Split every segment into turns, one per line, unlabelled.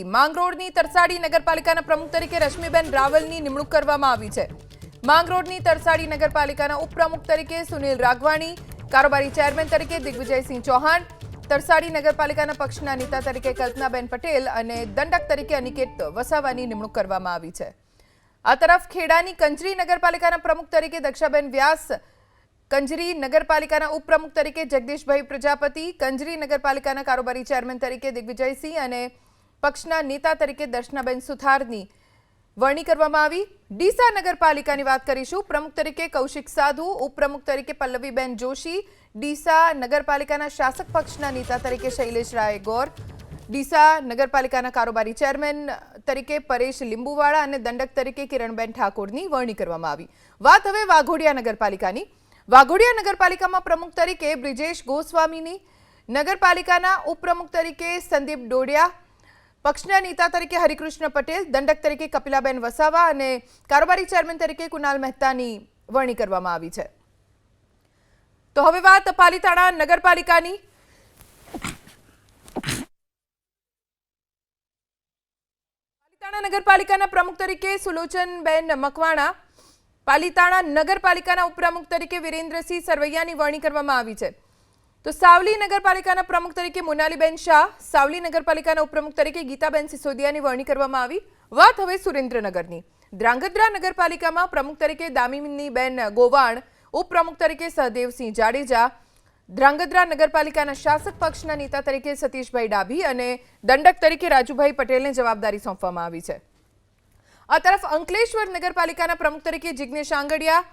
માંગરોળની તરસાડી નગરપાલિકાના પ્રમુખ તરીકે રશ્મિબેન રાવલની નિમણૂક કરવામાં આવી છે। માંગરોળની તરસાડી નગરપાલિકાના ઉપપ્રમુખ તરીકે સુનિલ રાઘવાણી, કારોબારી ચેરમેન તરીકે દિગ્વિજયસિંહ ચૌહાણ, તરસાડી નગરપાલિકાના પક્ષના નેતા તરીકે કલ્પનાબેન પટેલ અને દંડક તરીકે અનિકેત વસાવાની નિમણૂક કરવામાં આવી છે। આ તરફ ખેડાની કંજરી નગરપાલિકાના પ્રમુખ તરીકે દક્ષાબેન વ્યાસ, કંજરી નગરપાલિકાના ઉપપ્રમુખ તરીકે જગદીશભાઈ પ્રજાપતિ, કંજરી નગરપાલિકાના કારોબારી ચેરમેન તરીકે દિગ્વિજયસિંહ અને પક્ષના નેતા તરીકે દર્શનાબેન સુથારની વરણી કરવામાં આવી। ડીસા નગરપાલિકાની વાત કરીશું। પ્રમુખ તરીકે કૌશિક સાધુ, ઉપપ્રમુખ તરીકે પલ્લવીબેન જોશી, ડીસા નગરપાલિકાના શાસક પક્ષના નેતા તરીકે શૈલેષ રાય ગોર, ડીસા નગરપાલિકાના કારોબારી ચેરમેન તરીકે પરેશ લીંબુવાળા અને દંડક તરીકે કિરણબેન ઠાકોરની વરણી કરવામાં આવી। વાત હવે વાઘોડિયા નગરપાલિકાની। વાઘોડિયા નગરપાલિકામાં પ્રમુખ તરીકે બ્રિજેશ ગોસ્વામીની, નગરપાલિકાના ઉપપ્રમુખ તરીકે સંદીપ ડોડિયા, પક્ષના નેતા તરીકે હરિકૃષ્ણ પટેલ, દંડક તરીકે કપિલાબેન વસાવા અને કારોબારી ચેરમેન તરીકે કુનાલ મહેતાની વરણી કરવામાં આવી છે। તો હવે વાત પાલીતાણા નગરપાલિકાની। પાલીતાણા નગરપાલિકાના પ્રમુખ તરીકે સુલોચનબેન મકવાણા, પાલીતાણા નગરપાલિકાના ઉપપ્રમુખ તરીકે વિરેન્દ્રસિંહ સરવૈયાની વરણી કરવામાં આવી છે। તો સાવલી નગરપાલિકાના પ્રમુખ તરીકે મોનાલીબેન શાહ, સાવલી નગરપાલિકાના ઉપપ્રમુખ તરીકે ગીતાબેન સિસોદિયાની વરણી કરવામાં આવી। વાત હવે સુરેન્દ્રનગરની। ધ્રાંગધ્રા નગરપાલિકામાં પ્રમુખ તરીકે દામિનીબેન ગોવાણ, ઉપપ્રમુખ તરીકે સહદેવસિંહ જાડેજા, ધ્રાંગધ્રા નગરપાલિકાના શાસક પક્ષના નેતા તરીકે સતીશભાઈ ડાભી અને દંડક તરીકે રાજુભાઈ પટેલને જવાબદારી સોંપવામાં આવી છે। આ તરફ અંકલેશ્વર નગરપાલિકાના પ્રમુખ તરીકે જિગ્નેશ આંગડિયા,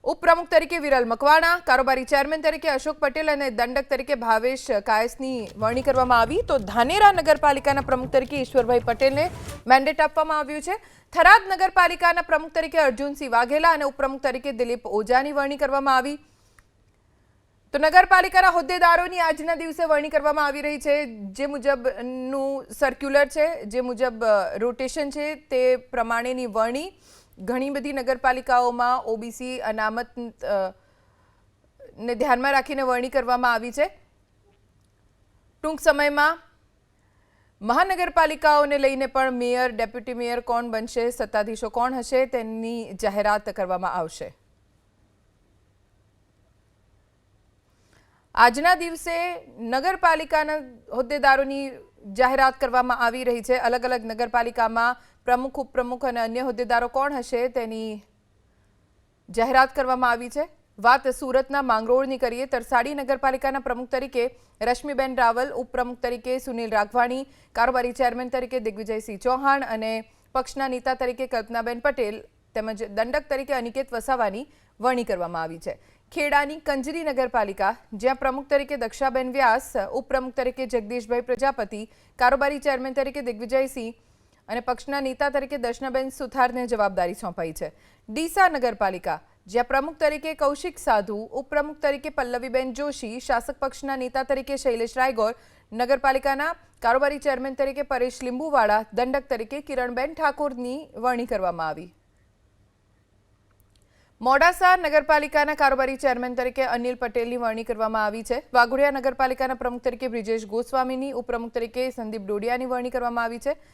ઉપપ્રમુખ તરીકે વિરલ મકવાણા, કારોબારી ચેરમેન તરીકે અશોક પટેલ અને દંડક તરીકે ભાવેશ કાયસની વરણી કરવામાં આવી। તો ધાનેરા નગરપાલિકાના પ્રમુખ તરીકે ઈશ્વરભાઈ પટેલને મેન્ડેટ આપવામાં આવ્યું છે। થરાદ નગરપાલિકાના પ્રમુખ તરીકે અર્જુનસિંહ વાઘેલા અને ઉપપ્રમુખ તરીકે દિલીપ ઓઝાની વરણી કરવામાં આવી। તો નગરપાલિકાના હોદ્દેદારોની આજના દિવસે વરણી કરવામાં આવી રહી છે। જે મુજબનું સર્ક્યુલર છે, જે મુજબ રોટેશન છે, તે પ્રમાણેની વરણી ઘણી બધી નગરપાલિકાઓમાં ઓબીસી અનામત ને ધ્યાનમાં રાખીને વરણી કરવામાં આવી છે। ટૂંક સમયમાં મહાનગરપાલિકાઓને લઈને પણ મેયર, ડેપ્યુટી મેયર કોણ બનશે, સત્તાધીશો કોણ હશે, તેની જાહેરાત કરવામાં આવશે। આજના દિવસે નગરપાલિકાના હોદ્દેદારોની જાહેરાત કરવામાં આવી રહી છે। અલગ અલગ નગરપાલિકામાં પ્રમુખ, ઉપપ્રમુખ અને અન્ય હોદ્દેદારો કોણ હશે તેની જાહેરાત કરવામાં આવી છે। વાત સુરતના માંગરોળની કરીએ। તરસાડી નગરપાલિકાના પ્રમુખ તરીકે રશ્મિબેન રાવલ, ઉપપ્રમુખ તરીકે સુનિલ રાઘવાણી, કારોબારી ચેરમેન તરીકે દિગ્વિજયસિંહ ચૌહાણ અને પક્ષના નેતા તરીકે કલ્પનાબેન પટેલ તેમજ દંડક તરીકે અનિકેત વસાવાની વરણી કરવામાં આવી છે। ખેડાની કંજરી નગરપાલિકા, જ્યાં પ્રમુખ તરીકે દક્ષાબેન વ્યાસ, ઉપપ્રમુખ તરીકે જગદીશભાઈ પ્રજાપતિ, કારોબારી ચેરમેન તરીકે દિગ્વિજયસિંહ અને પક્ષના નેતા તરીકે દર્શનાબેન સુથારને જવાબદારી સોંપાઈ છે। ડીસા નગરપાલિકા, જ્યાં પ્રમુખ તરીકે કૌશિક સાધુ, ઉપપ્રમુખ તરીકે પલ્લવીબેન જોશી, શાસક પક્ષના નેતા તરીકે શૈલેષ રાયગોર, નગરપાલિકાના કારોબારી ચેરમેન તરીકે પરેશ લીંબુવાળા, દંડક તરીકે કિરણબેન ઠાકોરની વરણી કરવામાં આવી। મોડાસા નગરપાલિકાના કારોબારી ચેરમેન તરીકે અનિલ પટેલની વરણી કરવામાં આવી છે। વાઘોડિયા નગરપાલિકાના પ્રમુખ તરીકે બ્રિજેશ ગોસ્વામીની, ઉપપ્રમુખ તરીકે સંદીપ ડોડિયાની વરણી કરવામાં આવી છે।